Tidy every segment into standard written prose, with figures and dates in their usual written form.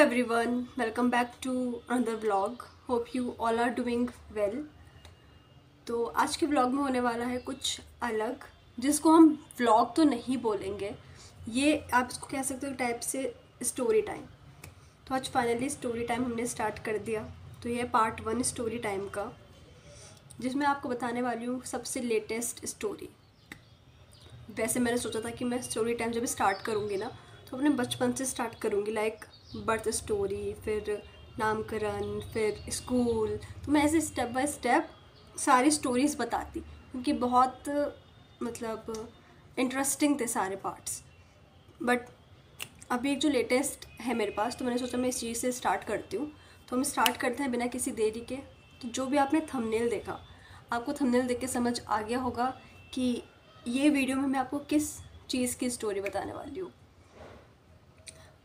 everyone, welcome back to another vlog. Hope you all are doing well. तो आज के vlog में होने वाला है कुछ अलग, जिसको हम व्लॉग तो नहीं बोलेंगे, ये आप इसको कह सकते हो टाइप से स्टोरी टाइम। तो आज फाइनली स्टोरी टाइम हमने स्टार्ट कर दिया। तो ये पार्ट 1 स्टोरी टाइम का, जिसमें आपको बताने वाली हूँ सबसे लेटेस्ट स्टोरी। वैसे मैंने सोचा था कि मैं स्टोरी टाइम जब स्टार्ट करूँगी ना तो अपने बचपन से स्टार्ट करूँगी, लाइक बर्थ स्टोरी, फिर नामकरण, फिर स्कूल। तो मैं ऐसे स्टेप बाय स्टेप सारी स्टोरीज़ बताती, क्योंकि बहुत मतलब इंटरेस्टिंग थे सारे पार्ट्स। बट अभी एक जो लेटेस्ट है मेरे पास, तो मैंने सोचा मैं इस चीज़ से स्टार्ट करती हूँ। तो हम स्टार्ट करते हैं बिना किसी देरी के। तो जो भी आपने थंबनेल देखा, आपको थंबनेल देख के समझ आ गया होगा कि ये वीडियो में मैं आपको किस चीज़ की स्टोरी बताने वाली हूँ।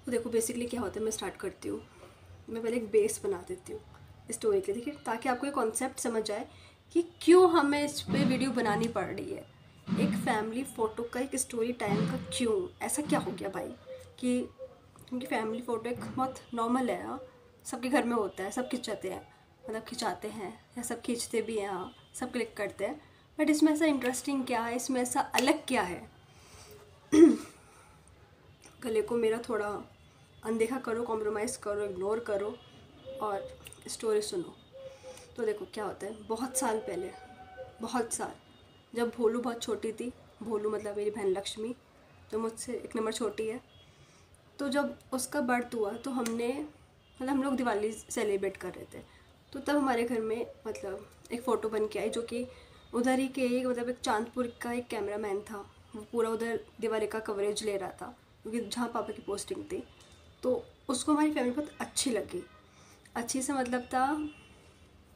तो देखो बेसिकली क्या होता है, मैं स्टार्ट करती हूँ। मैं पहले एक बेस बना देती हूँ स्टोरी के लिए, देखिए, ताकि आपको ये कॉन्सेप्ट समझ आए कि क्यों हमें इस पे वीडियो बनानी पड़ रही है। एक फैमिली फ़ोटो का, एक स्टोरी टाइम का क्यों ऐसा क्या हो गया भाई, कि क्योंकि फैमिली फ़ोटो एक बहुत नॉर्मल है। हाँ, सबके घर में होता है, सब खिंचाते हैं, मतलब खिंचाते हैं या सब खींचते भी हैं। हाँ, सब क्लिक करते हैं। बट इसमें ऐसा इंटरेस्टिंग क्या है, इसमें ऐसा अलग क्या है? गले को मेरा थोड़ा अनदेखा करो, कॉम्प्रोमाइज़ करो, इग्नोर करो और स्टोरी सुनो। तो देखो क्या होता है, बहुत साल पहले, बहुत साल, जब भोलू बहुत छोटी थी, भोलू मतलब मेरी बहन लक्ष्मी, जो मुझसे 1 नंबर छोटी है। तो जब उसका बर्थ हुआ तो हमने मतलब हम लोग दिवाली सेलिब्रेट कर रहे थे। तो तब हमारे घर में मतलब एक फ़ोटो बन के आई, जो कि उधर ही के मतलब एक चांदपुर का एक कैमरामैन था, वो पूरा उधर दिवाली का कवरेज ले रहा था, क्योंकि जहाँ पापा की पोस्टिंग थी। तो उसको हमारी फैमिली बहुत अच्छी लगी। अच्छी से मतलब था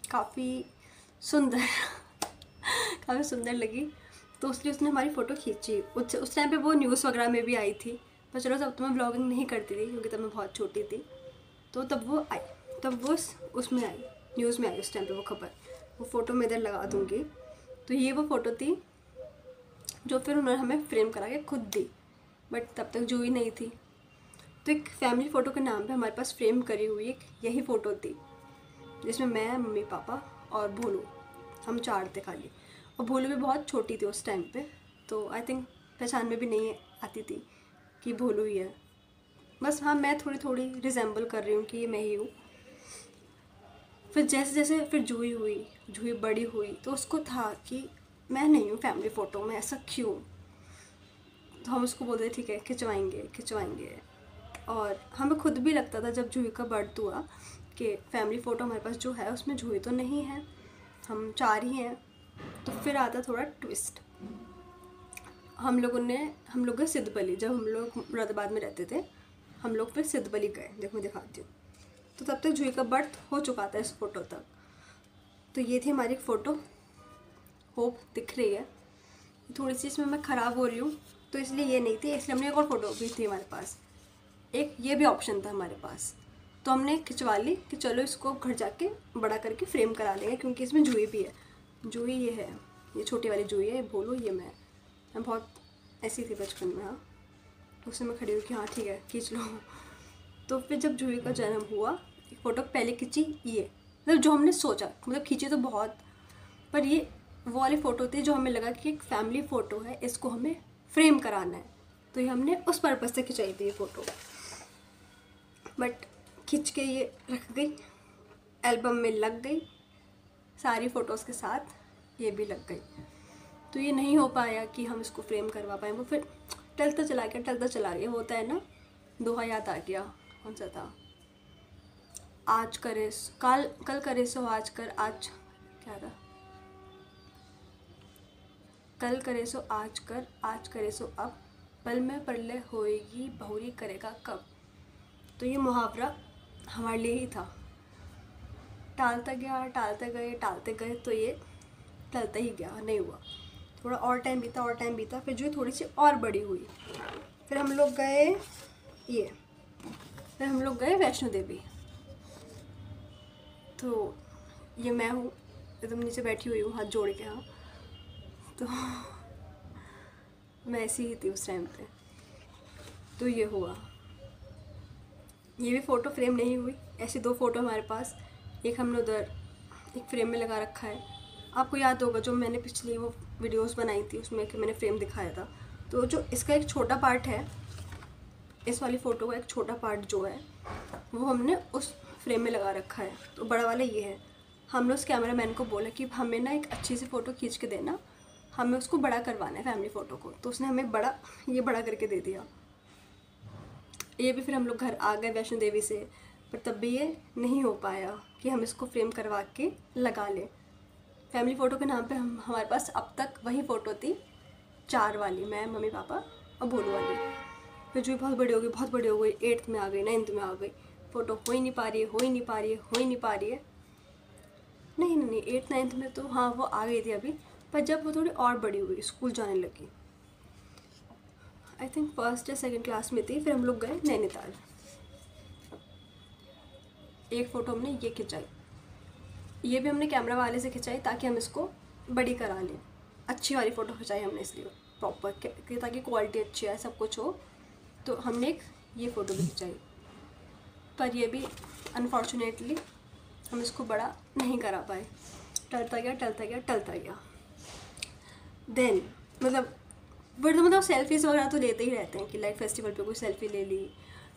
काफ़ी सुंदर काफ़ी सुंदर लगी। तो इसलिए उसने हमारी फ़ोटो खींची। उस टाइम पे वो न्यूज़ वगैरह में भी आई थी, पर चलो तब तो मैं ब्लॉगिंग नहीं करती थी, क्योंकि तब मैं बहुत छोटी थी। तो तब वो आई, तब वो उसमें आई, न्यूज़ में आई उस टाइम पे वो खबर। वो फ़ोटो मैं इधर लगा दूँगी। तो ये वो फ़ोटो थी जो फिर उन्होंने हमें फ्रेम करा के खुद दी, बट तब तक जो ही नहीं थी। तो एक फैमिली फ़ोटो के नाम पे हमारे पास फ्रेम करी हुई एक यही फ़ोटो थी, जिसमें मैं, मम्मी, पापा और भोलू, हम 4 थे खाली। और भोलू भी बहुत छोटी थी उस टाइम पे, तो आई थिंक पहचान में भी नहीं आती थी कि भोलू ही है। बस हाँ, मैं थोड़ी थोड़ी रिजेंबल कर रही हूँ कि ये मैं ही हूँ। फिर जैसे जैसे फिर जूही हुई, जूही बड़ी हुई, तो उसको था कि मैं नहीं हूँ फैमिली फ़ोटो में, ऐसा क्यों? तो हम उसको बोलते ठीक है, खिंचवाएंगे खिंचवाएंगे। और हमें खुद भी लगता था जब जूही का बर्थ हुआ कि फैमिली फ़ोटो हमारे पास जो है उसमें जूही तो नहीं है, हम 4 ही हैं। तो फिर आता थोड़ा ट्विस्ट। हम लोग गए सिद्धबली, जब हम लोग मुरादाबाद में रहते थे, हम लोग फिर सिद्धबली गए। देखो मैं दिखाती हूँ। तो तब तक जूही का बर्थ हो चुका था इस फ़ोटो तक। तो ये थी हमारी फ़ोटो, होप दिख रही है। थोड़ी सी इसमें मैं ख़राब हो रही हूँ, तो इसलिए ये नहीं थी, इसलिए हमने एक और फ़ोटो भी थी हमारे पास, एक ये भी ऑप्शन था हमारे पास। तो हमने खिंचवा ली कि चलो इसको घर जाके बड़ा करके फ्रेम करा लेंगे, क्योंकि इसमें जूही भी है। जूही ये है, ये छोटी वाली जूही है, भोलू ये मैं बहुत ऐसी थी बचपन में। हाँ, उससे मैं खड़ी हुई कि हाँ ठीक है खींच लो। तो फिर जब जूही का जन्म हुआ, एक फ़ोटो पहले खींची, ये मतलब जो हमने सोचा, मतलब खींची तो बहुत, पर ये वो वाली फ़ोटो थी जो हमें लगा कि एक फैमिली फ़ोटो है, इसको हमें फ्रेम कराना है। तो ये हमने उस पर्पज़ से खिंचाई थी ये फ़ोटो। बट खींच के ये रख गई, एल्बम में लग गई, सारी फ़ोटोज़ के साथ ये भी लग गई। तो ये नहीं हो पाया कि हम इसको फ्रेम करवा पाए। वो फिर टलता चला गया, टलता चला गया। होता है ना, दोहा याद आ गया, कौन सा था, आज करे कल करे सो आज कर, आज क्या था, कल करे सो आज कर, आज करे सो अब, पल में प्रलय होएगी बहुरी करेगा कब। तो ये मुहावरा हमारे लिए ही था। टालता गया, टालते गए, तो ये टलता ही गया, नहीं हुआ। थोड़ा और टाइम बीता, और टाइम बीता, फिर जो है थोड़ी सी और बड़ी हुई। फिर हम लोग गए ये फिर हम लोग गए वैष्णो देवी। तो ये मैं हूँ, एकदम नीचे बैठी हुई हूँ हाथ जोड़ के। हाँ, तो मैं ऐसी ही थी उस टाइम पे। तो ये हुआ। ये भी फ़ोटो फ्रेम नहीं हुई। ऐसी 2 फ़ोटो हमारे पास, एक हमने उधर एक फ्रेम में लगा रखा है। आपको याद होगा जो मैंने पिछली वो वीडियोस बनाई थी उसमें कि मैंने फ्रेम दिखाया था, तो जो इसका एक छोटा पार्ट है, इस वाली फ़ोटो का एक छोटा पार्ट जो है वो हमने उस फ्रेम में लगा रखा है। तो बड़ा वाला ये है। हमने उस कैमरा मैन को बोला कि हमें ना एक अच्छी सी फ़ोटो खींच के देना, हमें उसको बड़ा करवाना है फैमिली फ़ोटो को। तो उसने हमें ये बड़ा करके दे दिया। ये भी फिर हम लोग घर आ गए वैष्णो देवी से, पर तब भी ये नहीं हो पाया कि हम इसको फ्रेम करवा के लगा लें। फैमिली फ़ोटो के नाम पे हमारे पास अब तक वही फ़ोटो थी 4 वाली, मैं, मम्मी, पापा और भोलू वाली। फिर जो बहुत बड़ी हो गई, बहुत बड़ी हो गई, 8th में आ गई, 9th में आ गई, फ़ोटो हो ही नहीं पा रही है, हो ही नहीं पा रही है, हो ही नहीं पा रही है। नहीं नहीं नहीं 8th 9th में तो हाँ वो आ गई थी अभी, पर जब वो थोड़ी और बड़ी हुई, स्कूल जाने लगी, आई थिंक 1st या 2nd क्लास में थी, फिर हम लोग गए नैनीताल। एक फ़ोटो हमने ये खिंचाई, ये भी हमने कैमरा वाले से खिंचाई ताकि हम इसको बड़ी करा लें। अच्छी वाली फ़ोटो खिंचाई हमने इसलिए प्रॉपर, ताकि क्वालिटी अच्छी है, सब कुछ हो। तो हमने एक ये फ़ोटो भी खिंचाई, पर ये भी अनफॉर्चुनेटली हम इसको बड़ा नहीं करा पाए। टलता गया टलता गया टलता गया। देन मतलब सेल्फीज़ वगैरह तो लेते ही रहते हैं कि लाइक फेस्टिवल पे कोई सेल्फ़ी ले ली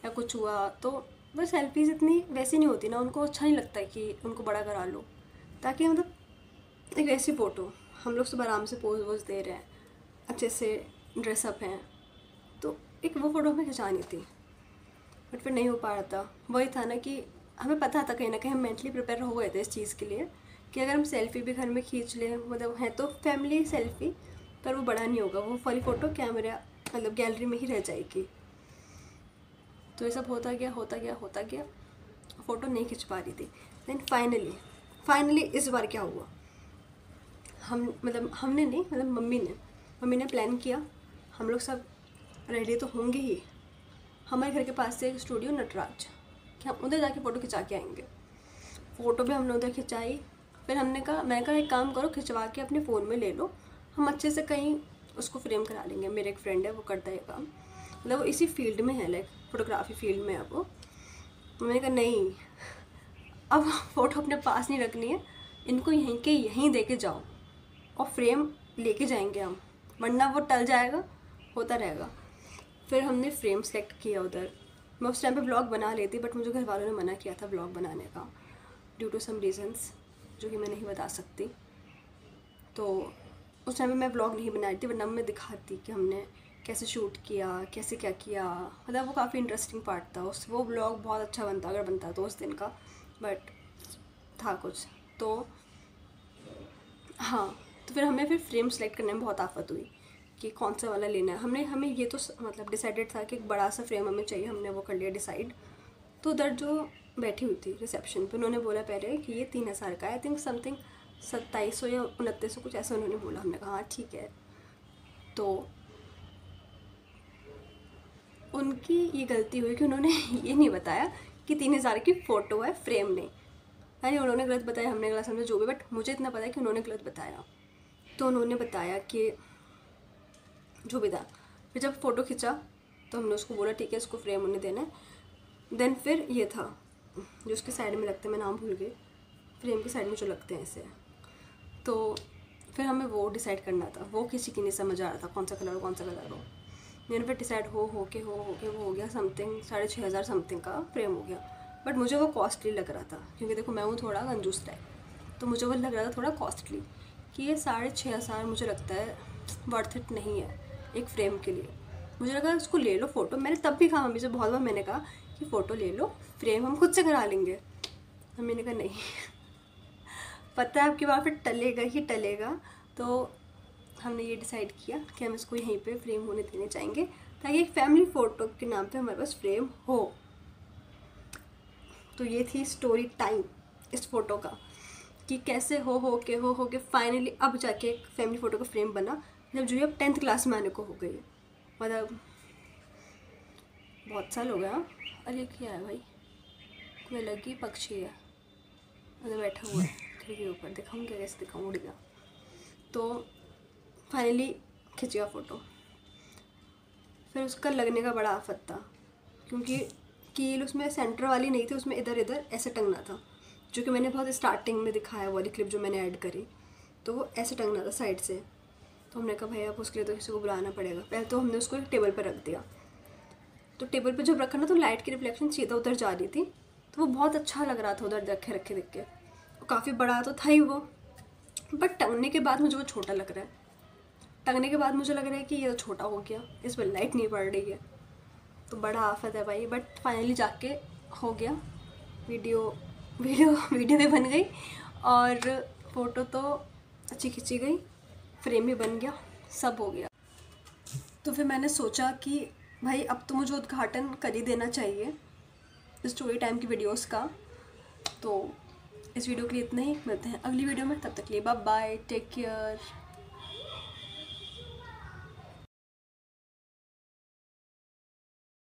या कुछ हुआ, तो वो सेल्फीज़ इतनी वैसी नहीं होती ना, उनको अच्छा नहीं लगता है कि उनको बड़ा करा लो, ताकि मतलब एक ऐसी फ़ोटो हम लोग सब आराम से पोज वोज दे रहे हैं, अच्छे से ड्रेसअप हैं, तो एक वो फ़ोटो हमें खिंचानी थी। बट फिर नहीं हो पा रहा था। वही था ना कि हमें पता था कहीं ना कहीं हम मेंटली प्रिपेयर हो गए थे इस चीज़ के लिए कि अगर हम सेल्फ़ी भी घर में खींच लें, मतलब है तो फैमिली सेल्फ़ी, पर वो बड़ा नहीं होगा, वो वाली फ़ोटो कैमरा मतलब गैलरी में ही रह जाएगी। तो ये सब होता गया होता गया होता गया, फ़ोटो नहीं खिंच पा रही थी। देन फाइनली इस बार क्या हुआ, हमने नहीं, मतलब मम्मी ने प्लान किया, हम लोग सब रेडी तो होंगे ही, हमारे घर के पास से एक स्टूडियो नटराज, कि हम उधर जाके फ़ोटो खिंचा के आएंगे। फ़ोटो भी हमने उधर खिंचाई। फिर मैंने कहा एक काम करो, खिंचवा के अपने फ़ोन में ले लो, हम अच्छे से कहीं उसको फ्रेम करा लेंगे। मेरे एक फ्रेंड है, वो करता है काम, मतलब वो इसी फील्ड में है, लाइक फ़ोटोग्राफी फील्ड में है वो। मैंने कहा नहीं, अब फ़ोटो अपने पास नहीं रखनी है, इनको यहीं के यहीं दे के जाओ और फ्रेम लेके जाएंगे हम, वरना वो टल जाएगा, होता रहेगा। फिर हमने फ्रेम सेलेक्ट किया उधर। मैं उस टाइम पे ब्लॉग बना लेती, बट मुझे घर वालों ने मना किया था ब्लॉग बनाने का, ड्यू टू सम रीजंस जो कि मैं नहीं बता सकती। तो उस टाइम पे मैं ब्लॉग नहीं बनाई थी, वरना मैं दिखाती कि हमने कैसे शूट किया, कैसे क्या किया, मतलब वो काफ़ी इंटरेस्टिंग पार्ट था। वो ब्लॉग बहुत अच्छा बनता अगर बनता तो उस दिन का, बट था कुछ तो। हाँ, तो फिर हमें फ्रेम सेलेक्ट करने में बहुत आफत हुई कि कौन सा वाला लेना है। हमें ये तो मतलब डिसाइडेड था कि एक बड़ा सा फ्रेम हमें चाहिए, हमने वो कर लिया डिसाइड। तो उधर जो बैठी हुई थी रिसेप्शन पे, उन्होंने बोला पहले कि ये 3,000 का है, आई थिंक समथिंग 2700 या 2900 कुछ ऐसा उन्होंने बोला। हमने कहा हाँ ठीक है। तो उनकी ये गलती हुई कि उन्होंने ये नहीं बताया कि 3,000 की फ़ोटो है, फ्रेम नहीं। यानी उन्होंने गलत बताया, हमने गलत समझा, जो भी, बट मुझे इतना पता है कि उन्होंने गलत बताया। तो उन्होंने बताया कि जो भी था। फिर जब फ़ोटो खिंचा तो हमने उसको बोला ठीक है, इसको फ्रेम उन्हें देना है। देन फिर ये था जो उसके साइड में लगते हैं, मैं नाम भूल गई, फ्रेम के साइड में जो लगते हैं ऐसे, तो फिर हमें वो डिसाइड करना था। वो किसी की नहीं समझ आ रहा था कौन सा कलर हो कौन सा कलर हो। मैंने फिर डिसाइड हो के वो हो गया समथिंग 6,500 समथिंग का फ्रेम हो गया। बट मुझे वो कॉस्टली लग रहा था, क्योंकि देखो मैं हूँ थोड़ा कंजूस टाइप, तो मुझे वो लग रहा था थोड़ा कॉस्टली कि ये 6,500 मुझे लगता है वर्थ इट नहीं है एक फ़्रेम के लिए। मुझे लगा उसको ले लो फ़ोटो, मैंने तब भी कहा मम्मी से, बहुत बार मैंने कहा कि फ़ोटो ले लो, फ्रेम हम खुद से करा लेंगे। मम्मी ने कहा नहीं पता है आपकी बात फिर टलेगा ही टलेगा। तो हमने ये डिसाइड किया कि हम इसको यहीं पे फ्रेम होने देने चाहेंगे, ताकि एक फैमिली फ़ोटो के नाम पे हमारे पास फ्रेम हो। तो ये थी स्टोरी टाइम इस फ़ोटो का, कि कैसे हो के फाइनली अब जाके एक फैमिली फ़ोटो का फ्रेम बना, जब जो अब 10th क्लास में आने को हो गई। मतलब बहुत साल हो गया। अरे क्या है भाई, कोई अलग ही पक्षी है, मतलब बैठा हुआ है खिड़की के ऊपर, दिखाऊँ क्या, कैसे दिखाऊँ, उड़ गया। तो फाइनली खिंच गया फ़ोटो। फिर उसका लगने का बड़ा आफत था, क्योंकि कील उसमें सेंटर वाली नहीं थी, उसमें इधर इधर ऐसे टंगना था, जो कि मैंने बहुत स्टार्टिंग में दिखाया वाली क्लिप जो मैंने ऐड करी, तो वो ऐसे टंगना था साइड से। तो हमने कहा भाई अब उसके लिए तो किसी को बुलाना पड़ेगा। पहले तो हमने उसको टेबल पर रख दिया, तो टेबल पर जब रखा ना तो लाइट की रिफ्लेक्शन सीधा उधर जा रही थी, तो वो बहुत अच्छा लग रहा था उधर रखे रखे देख के। काफ़ी बड़ा तो था ही वो, बट टंगने के बाद मुझे वो छोटा लग रहा है। टंगने के बाद मुझे लग रहा है कि ये तो छोटा हो गया, इस पर लाइट नहीं पड़ रही है, तो बड़ा आफत है भाई। बट फाइनली जाके हो गया, वीडियो वीडियो वीडियो भी बन गई और फ़ोटो तो अच्छी खिंची गई, फ्रेम भी बन गया, सब हो गया। तो फिर मैंने सोचा कि भाई अब तो मुझे उद्घाटन कर ही देना चाहिए स्टोरी टाइम की वीडियोस का। तो इस वीडियो के लिए इतना ही, मिलते हैं अगली वीडियो में, तब तक के लिए बाय बाय, टेक केयर।